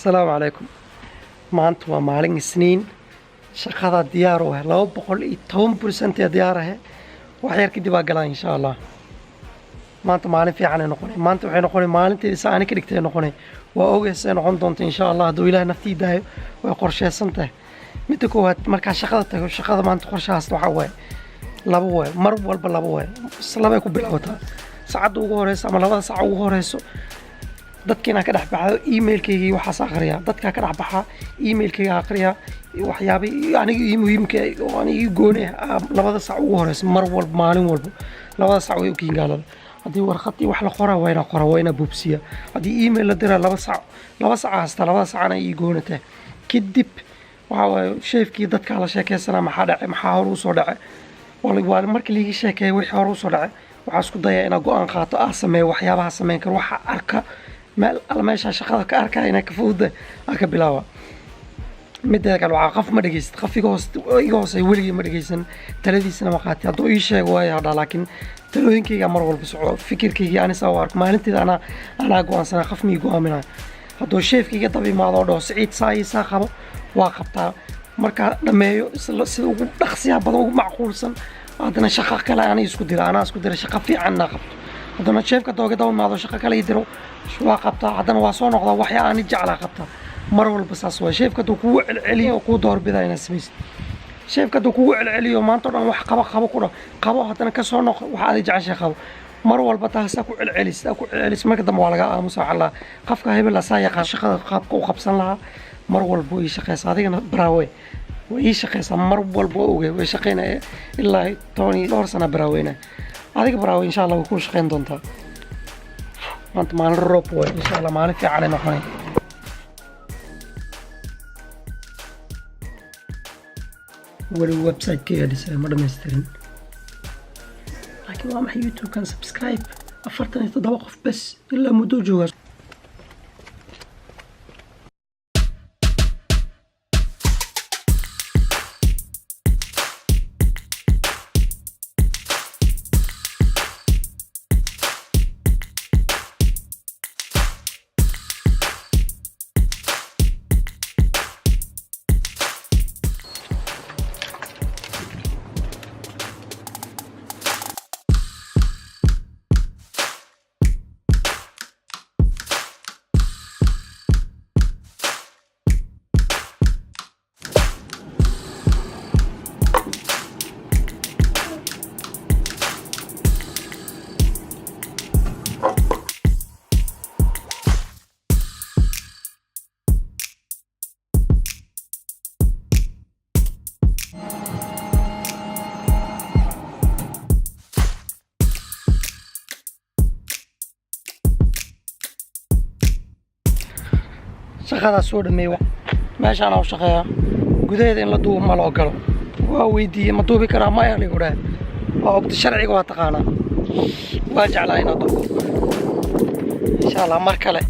السلام عليكم. maanta waa maalin isniin shaqada diyaar u ah 210% diyaar ah wax yar kadib baa galaa insha Allah. maanta maalin fiican ay noqonay maanta waxay noqonay maalinteedii saani ka dhigtay noqonay waa ogeysay noqon doonto insha Allah hadduu Ilaahay naftii daayo way qorsheysan tahay midda koowaad marka shaqada tago shaqada maanta qorshahaas waxa way laba way mar walba laba way laba ku bilowdaa saacada ugu horeysa ama labada saac ugu horeyso dadkina ka dhax baxo emailkayga waxa akhriya dadka ka dhax baxa emailkayga akhriya waxyaabo aniga muhiimka oo aniga goonay labada saac ugu horeysa mar walba maalin walba labada saac way u kiingaalan hadii warqadii wax la qoraa wayna buubsiya hadii email la diraa laba saac hasta labada saacna ay goonata kadib waxa way sheefkii dadka la sheekeysana maxaa dhacay maxaa hor u soo dhacay wali markii liiga sheekay wixii hor u soo dhacay waxa isku dayaa inaan go'aan qaato sameeyo waxyaabaha sameyn karo waxa arka meel meesha shaqada ka arkay inay ka fuuday aka bilaawa midda kale waxa qaf ma dhageysto qaf iga hoos ay waliga ma dhageysan taladiisana ma qaatay hadduu ii sheego way hadha laakiin talooyinkayga mar walba soco fikirkayga aan soo arko maalintii ana go'aansanaa qaf mi go'aamina hadduu sheefkayga dab imaado oo Saciid saayisa qabo waa qabtaa marka dhameeyo sida ugu dhaqsiya badan ugu macquulsan hadana shaqo kale aan isku dira shaqo fiican na qabto hadana sheefka dooga doon maado shaqo kale idiro waa qabtaa hadana waa soo noqdaa wax aan jeclaa qabtaa mar walba saas waa sheefka duu ku celceliyo ku doorbidaya inay sameeyso sheefka duu ku celceliyo maanta dhan wax qabo hadana ka soo noqo wax aad jeceshay qabo mar walba taas ku celcelis marka dambe waa laga aamusa Allah qafka hebel asaa yaqaan shaqada qaabka u qabsan lahaa mar walba way shaqeysaa adigana braawe way shaqeysaa mar walba way shaqeynaa ilaa tooni dhowr sano braaweyna adiga braawe insha Allah ku shaqeyn doontaa maanta maalin roob way insha Allah maalin fiican noqonay wali website kayga dhisay ma dhameystirin laakiin waa maxay YouTube kan subscribe 47 qof bas ilaa muddo jooga shaqada soo dhameeyo meeshaan oo shaqeeya gudaheeda in la duubo ma loo galo waa weydiiyay ma duubi karaa ma ay ligu dhahay waa ogta sharciga waa taqaana waa jeclaa inaad duubo insha Allah mar kale